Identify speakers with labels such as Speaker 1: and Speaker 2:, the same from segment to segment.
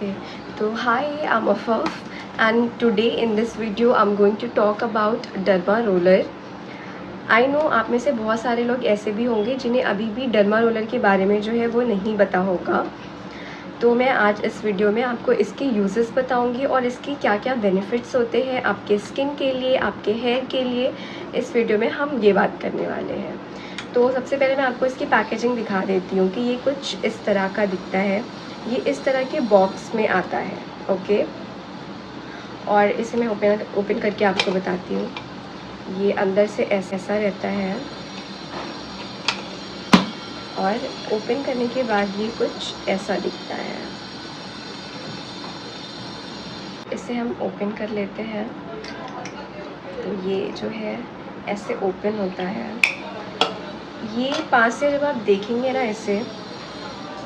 Speaker 1: So hi, I'm Afaf and today in this video I'm going to talk about derma roller. I know आप में से बहुत सारे लोग ऐसे भी होंगे जिन्हें अभी भी डर्मा रोलर के बारे में जो है वो नहीं पता होगा। तो मैं आज इस वीडियो में आपको इसके यूजेस बताऊंगी और इसके क्या क्या बेनिफिट्स होते हैं आपके स्किन के लिए, आपके हेयर के लिए। इस वीडियो में हम ये बात करने वाले हैं। तो सबसे पहले मैं आपको इसकी पैकेजिंग दिखा देती हूँ कि ये कुछ इस तरह का दिखता है। ये इस तरह के बॉक्स में आता है, ओके। और इसे मैं ओपन करके आपको बताती हूँ। ये अंदर से ऐसा रहता है और ओपन करने के बाद ये कुछ ऐसा दिखता है। इसे हम ओपन कर लेते हैं तो ये जो है ऐसे ओपन होता है। ये पास से जब आप देखेंगे ना इसे,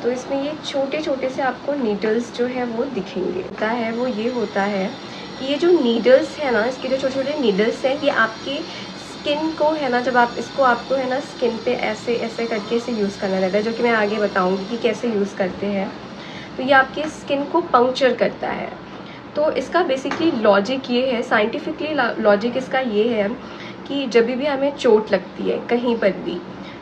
Speaker 1: तो इसमें ये छोटे छोटे से आपको नीडल्स जो है वो दिखेंगे। होता है वो ये होता है कि ये जो नीडल्स है ना, इसके जो छोटे छोटे नीडल्स हैं, ये आपकी स्किन को है ना, जब आप इसको आपको है ना स्किन पे ऐसे ऐसे करके इसे यूज़ करना रहता है, जो कि मैं आगे बताऊंगी कि कैसे यूज़ करते हैं। तो ये आपकी स्किन को पंक्चर करता है। तो इसका बेसिकली लॉजिक ये है, साइंटिफिकली लॉजिक इसका ये है कि जब भी हमें चोट लगती है, कहीं पर भी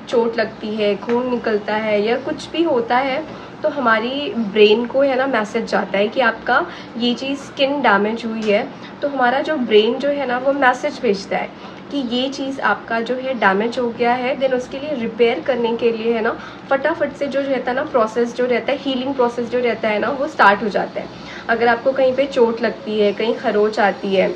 Speaker 1: चोट लगती है, खून निकलता है या कुछ भी होता है, तो हमारी ब्रेन को है ना मैसेज जाता है कि आपका ये चीज़ स्किन डैमेज हुई है। तो हमारा जो ब्रेन जो है ना वो मैसेज भेजता है कि ये चीज़ आपका जो है डैमेज हो गया है। देन उसके लिए रिपेयर करने के लिए है ना फटाफट से जो रहता है ना प्रोसेस जो रहता है, हीलिंग प्रोसेस जो रहता है ना, वो स्टार्ट हो जाता है। अगर आपको कहीं पे चोट लगती है, कहीं खरोच आती है,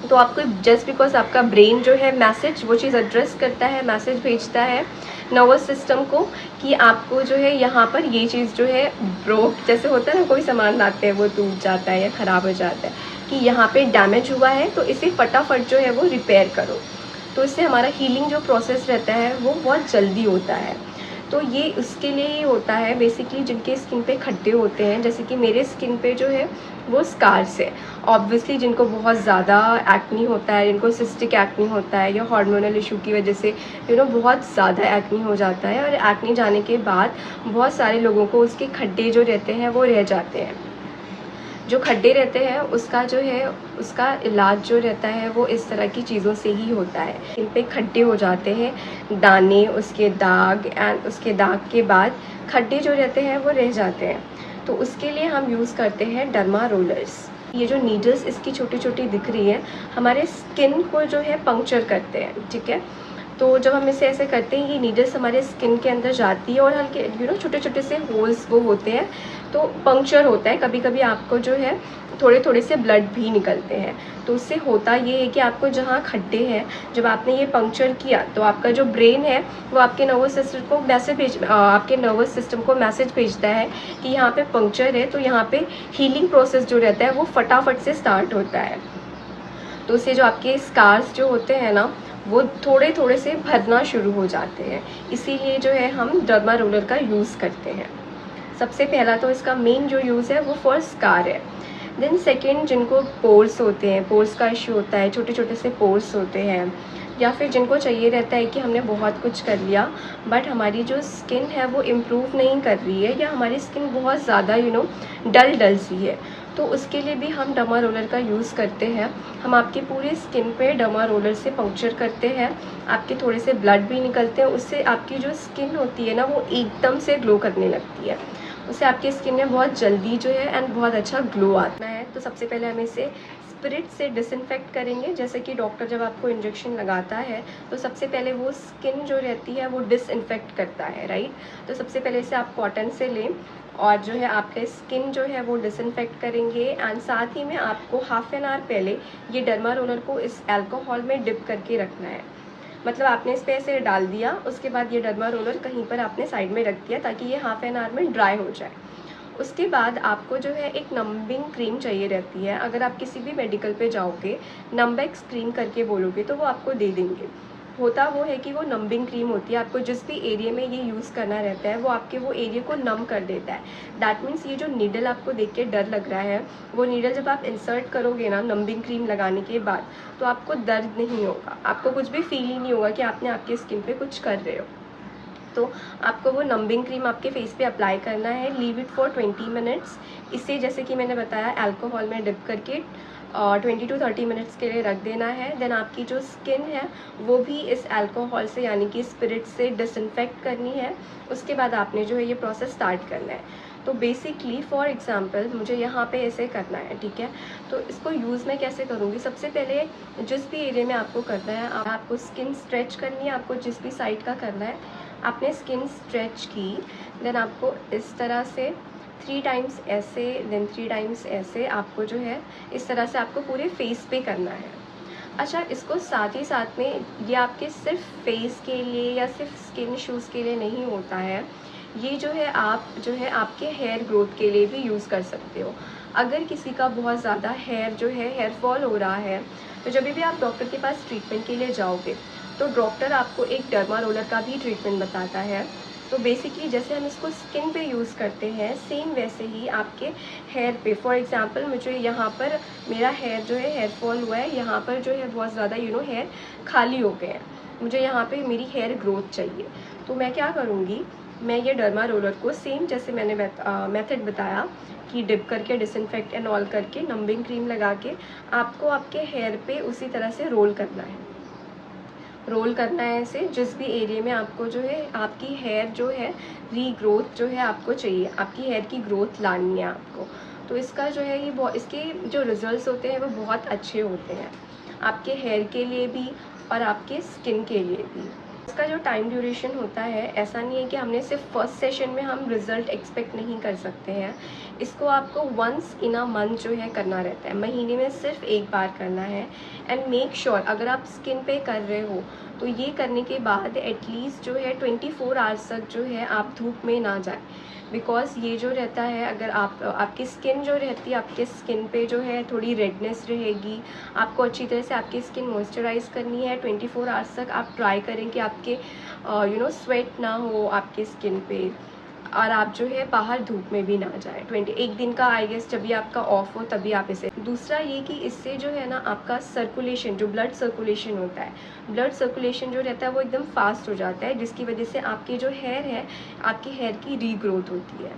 Speaker 1: तो आपको जस्ट बिकॉज आपका ब्रेन जो है मैसेज वो चीज़ एड्रेस करता है, मैसेज भेजता है नर्वस सिस्टम को कि आपको जो है यहाँ पर ये चीज़ जो है ब्रोक, जैसे होता है ना कोई सामान लाते हैं वो टूट जाता है या ख़राब हो जाता है, कि यहाँ पे डैमेज हुआ है तो इसे फटाफट जो है वो रिपेयर करो। तो इससे हमारा हीलिंग जो प्रोसेस रहता है वो बहुत जल्दी होता है। तो ये उसके लिए ही होता है बेसिकली, जिनके स्किन पे खड्डे होते हैं, जैसे कि मेरे स्किन पे जो है वो स्कार्स है। ऑब्वियसली जिनको बहुत ज़्यादा एक्नी होता है, जिनको सिस्टिक एक्नी होता है या हार्मोनल इशू की वजह से बहुत ज़्यादा एक्नी हो जाता है, और एक्नी जाने के बाद बहुत सारे लोगों को उसके खड्डे जो रहते हैं वो रह जाते हैं। जो खड्डे रहते हैं उसका जो है उसका इलाज जो रहता है वो इस तरह की चीज़ों से ही होता है। इन पे खड्डे हो जाते हैं, दाने, उसके दाग, एंड उसके दाग के बाद खड्डे जो रहते हैं वो रह जाते हैं। तो उसके लिए हम यूज़ करते हैं डर्मा रोलर्स। ये जो नीडल्स इसकी छोटी छोटी दिख रही है, हमारे स्किन को जो है पंक्चर करते हैं, ठीक है। तो जब हम इसे ऐसे करते हैं, ये नीडल्स हमारे स्किन के अंदर जाती है और हल्के छोटे छोटे से होल्स वो होते हैं, तो पंक्चर होता है। कभी कभी आपको जो है थोड़े थोड़े से ब्लड भी निकलते हैं। तो उससे होता ये है कि आपको जहाँ खड्डे हैं, जब आपने ये पंक्चर किया, तो आपका जो ब्रेन है वो आपके नर्वस सिस्टम को मैसेज भेजता है कि यहाँ पे पंक्चर है, तो यहाँ पे हीलिंग प्रोसेस जो रहता है वो फटाफट से स्टार्ट होता है। तो उससे जो आपके स्कार्स जो होते हैं ना, वो थोड़े थोड़े से भरना शुरू हो जाते हैं। इसीलिए जो है हम डर्मा रोलर का यूज़ करते हैं। सबसे पहला तो इसका मेन जो यूज़ है वो फॉर स्कार है। देन सेकेंड, जिनको पोर्स होते हैं, पोर्स का इश्यू होता है, छोटे छोटे से पोर्स होते हैं, या फिर जिनको चाहिए रहता है कि हमने बहुत कुछ कर लिया बट हमारी जो स्किन है वो इम्प्रूव नहीं कर रही है, या हमारी स्किन बहुत ज़्यादा डल डल सी है, तो उसके लिए भी हम डर्मा रोलर का यूज़ करते हैं। हम आपकी पूरी स्किन पे डर्मा रोलर से पंक्चर करते हैं, आपके थोड़े से ब्लड भी निकलते हैं, उससे आपकी जो स्किन होती है ना वो एकदम से ग्लो करने लगती है। उससे आपकी स्किन में बहुत जल्दी जो है एंड बहुत अच्छा ग्लो आता है। तो सबसे पहले हम इसे स्पिरिट से डिसइंफेक्ट करेंगे। जैसे कि डॉक्टर जब आपको इंजेक्शन लगाता है तो सबसे पहले वो स्किन जो रहती है वो डिसइंफेक्ट करता है, राइट। तो सबसे पहले इसे आप कॉटन से लें और जो है आपके स्किन जो है वो डिसइंफेक्ट करेंगे, एंड साथ ही में आपको हाफ एन आवर पहले ये डर्मा रोलर को इस अल्कोहल में डिप करके रखना है। मतलब आपने इस पर ऐसे डाल दिया, उसके बाद ये डर्मा रोलर कहीं पर आपने साइड में रख दिया ताकि ये हाफ एन आवर में ड्राई हो जाए। उसके बाद आपको जो है एक नंबिंग क्रीम चाहिए रहती है। अगर आप किसी भी मेडिकल पे जाओगे, नंबेक्स क्रीम करके बोलोगे तो वो आपको दे देंगे। होता वो है कि वो नंबिंग क्रीम होती है, आपको जिस भी एरिया में ये यूज़ करना रहता है वो आपके वो एरिया को नम कर देता है। दैट मीन्स ये जो नीडल आपको देख के डर लग रहा है, वो नीडल जब आप इंसर्ट करोगे ना नंबिंग क्रीम लगाने के बाद, तो आपको दर्द नहीं होगा, आपको कुछ भी फील ही नहीं होगा कि आपने आपकी स्किन पे कुछ कर रहे हो। तो आपको वो नंबिंग क्रीम आपके फेस पे अप्लाई करना है। Leave it for 20 minutes. इसे जैसे कि मैंने बताया अल्कोहल में डिप करके 20 to 30 मिनट्स के लिए रख देना है। देन आपकी जो स्किन है वो भी इस अल्कोहल से यानी कि स्पिरिट से डिसइंफेक्ट करनी है। उसके बाद आपने जो है ये प्रोसेस स्टार्ट करना है। तो बेसिकली फॉर एग्जांपल मुझे यहाँ पे ऐसे करना है, ठीक है। तो इसको यूज़ मैं कैसे करूँगी, सबसे पहले जिस भी एरिया में आपको करना है, आपको स्किन स्ट्रेच करनी है, आपको जिस भी साइड का करना है आपने स्किन स्ट्रेच की। देन आपको इस तरह से 3 टाइम्स ऐसे, देन 3 टाइम्स ऐसे, आपको जो है इस तरह से आपको पूरे फेस पे करना है। अच्छा, इसको साथ ही साथ में ये आपके सिर्फ फेस के लिए या सिर्फ स्किन इशूज़ के लिए नहीं होता है, ये जो है आप जो है आपके हेयर ग्रोथ के लिए भी यूज़ कर सकते हो। अगर किसी का बहुत ज़्यादा हेयर जो है हेयर फॉल हो रहा है, तो जब भी आप डॉक्टर के पास ट्रीटमेंट के लिए जाओगे तो डॉक्टर आपको एक डर्मा रोलर का भी ट्रीटमेंट बताता है। तो बेसिकली जैसे हम इसको स्किन पे यूज़ करते हैं, सेम वैसे ही आपके हेयर पे। फॉर एग्जांपल मुझे यहाँ पर मेरा हेयर जो है हेयर फॉल हुआ है, यहाँ पर जो है बहुत ज़्यादा हेयर खाली हो गए हैं, मुझे यहाँ पे मेरी हेयर ग्रोथ चाहिए। तो मैं क्या करूँगी, मैं ये डर्मा रोलर को सेम जैसे मैंने मेथड बताया कि डिप करके डिसइंफेक्ट एंड ऑल करके नंबिंग क्रीम लगा के आपको आपके हेयर पे उसी तरह से रोल करना है। रोल करना है ऐसे जिस भी एरिया में आपको जो है आपकी हेयर जो है रीग्रोथ जो है आपको चाहिए, आपकी हेयर की ग्रोथ लानी है आपको। तो इसका जो है ये इसके जो रिजल्ट्स होते हैं वो बहुत अच्छे होते हैं आपके हेयर के लिए भी और आपके स्किन के लिए भी। इसका जो टाइम ड्यूरेशन होता है, ऐसा नहीं है कि हमने सिर्फ फर्स्ट सेशन में हम रिज़ल्ट एक्सपेक्ट नहीं कर सकते हैं। इसको आपको वंस इन अ मंथ जो है करना रहता है, महीने में सिर्फ एक बार करना है। एंड मेक श्योर अगर आप स्किन पे कर रहे हो तो ये करने के बाद एटलीस्ट जो है 24 आवर्स तक जो है आप धूप में ना जाए। बिकॉज़ ये जो रहता है, अगर आपकी स्किन जो रहती है, आपके स्किन पे जो है थोड़ी रेडनेस रहेगी। आपको अच्छी तरह से आपकी स्किन मॉइस्चराइज़ करनी है। 24 आवर्स तक आप ट्राई करें कि आपके स्वेट ना हो आपके स्किन पे, और आप जो है बाहर धूप में भी ना जाए। 21 दिन का आई गेस जब भी आपका ऑफ हो तभी आप इसे। दूसरा ये कि इससे जो है ना आपका सर्कुलेशन, जो ब्लड सर्कुलेशन होता है, ब्लड सर्कुलेशन जो रहता है वो एकदम फास्ट हो जाता है, जिसकी वजह से आपकी जो हेयर है, आपकी हेयर की रीग्रोथ होती है।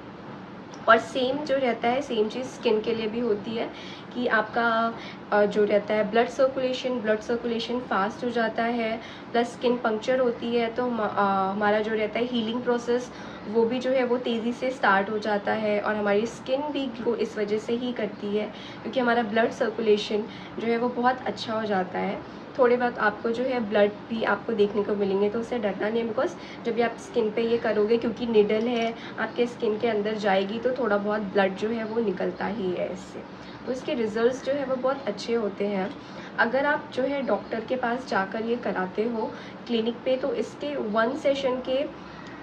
Speaker 1: और सेम जो रहता है, सेम चीज़ स्किन के लिए भी होती है कि आपका जो रहता है ब्लड सर्कुलेशन फास्ट हो जाता है, प्लस स्किन पंक्चर होती है तो हमारा जो रहता है हीलिंग प्रोसेस वो भी जो है वो तेज़ी से स्टार्ट हो जाता है। और हमारी स्किन भी ग्लो इस वजह से ही करती है क्योंकि हमारा ब्लड सर्कुलेशन जो है वो बहुत अच्छा हो जाता है। थोड़े बहुत आपको जो है ब्लड भी आपको देखने को मिलेंगे, तो उससे डरना नहीं है। बिकॉज जब भी आप स्किन पे ये करोगे, क्योंकि निडल है आपके स्किन के अंदर जाएगी, तो थोड़ा बहुत ब्लड जो है वो निकलता ही है इससे। तो इसके रिजल्ट्स जो है वो बहुत अच्छे होते हैं। अगर आप जो है डॉक्टर के पास जाकर ये कराते हो क्लिनिक पे, तो इसके 1 सेशन के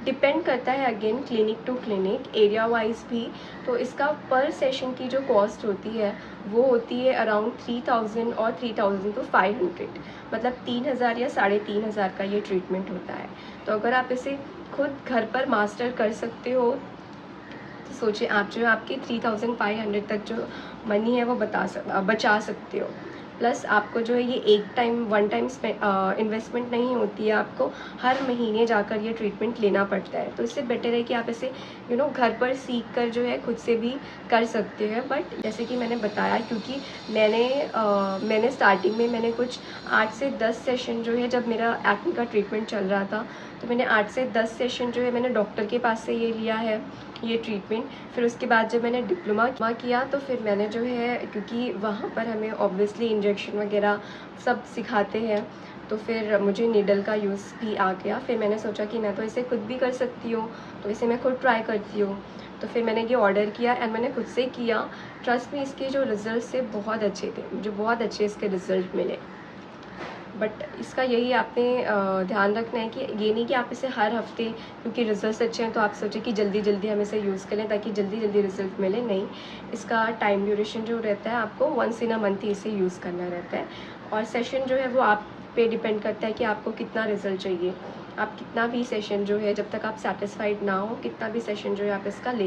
Speaker 1: डिपेंड करता है again clinic to clinic, area wise भी। तो इसका पर सेशन की जो कॉस्ट होती है वो होती है अराउंड 3000 और 3000 to 500, मतलब 3000 या 3500 का ये ट्रीटमेंट होता है। तो अगर आप इसे खुद घर पर मास्टर कर सकते हो तो सोचिए आप जो है आपकी 3500 तक जो मनी है वो बचा सकते हो। प्लस आपको जो है ये एक टाइम वन टाइम इन्वेस्टमेंट नहीं होती है, आपको हर महीने जाकर ये ट्रीटमेंट लेना पड़ता है। तो इससे बेटर है कि आप इसे घर पर सीख कर जो है खुद से भी कर सकते हैं। बट जैसे कि मैंने बताया, क्योंकि मैंने स्टार्टिंग में मैंने कुछ 8 से 10 सेशन जो है, जब मेरा एक्ने का ट्रीटमेंट चल रहा था तो मैंने 8 से 10 सेशन जो है मैंने डॉक्टर के पास से ये लिया है ये ट्रीटमेंट। फिर उसके बाद जब मैंने डिप्लोमा किया तो फिर मैंने जो है, क्योंकि वहाँ पर हमें ऑब्वियसली इंजेक्शन वगैरह सब सिखाते हैं, तो फिर मुझे नीडल का यूज़ भी आ गया। फिर मैंने सोचा कि मैं तो इसे खुद भी कर सकती हूँ, तो इसे मैं खुद ट्राई करती हूँ। तो फिर मैंने ये ऑर्डर किया एंड मैंने खुद से किया। ट्रस्ट में इसके जो रिज़ल्ट थे बहुत अच्छे थे, मुझे बहुत अच्छे इसके रिज़ल्ट मिले। बट इसका यही आपने ध्यान रखना है कि ये नहीं कि आप इसे हर हफ्ते, क्योंकि रिजल्ट्स अच्छे हैं तो आप सोचें कि जल्दी जल्दी हम इसे यूज़ करें ताकि जल्दी जल्दी रिजल्ट मिले। नहीं, इसका टाइम ड्यूरेशन जो रहता है आपको वंस इन अ मंथ ही इसे यूज़ करना रहता है। और सेशन जो है वो आप पे डिपेंड करता है कि आपको कितना रिजल्ट चाहिए। आप कितना भी सेशन जो है, जब तक आप सेटिस्फाइड ना हो, कितना भी सेशन जो है आप इसका ले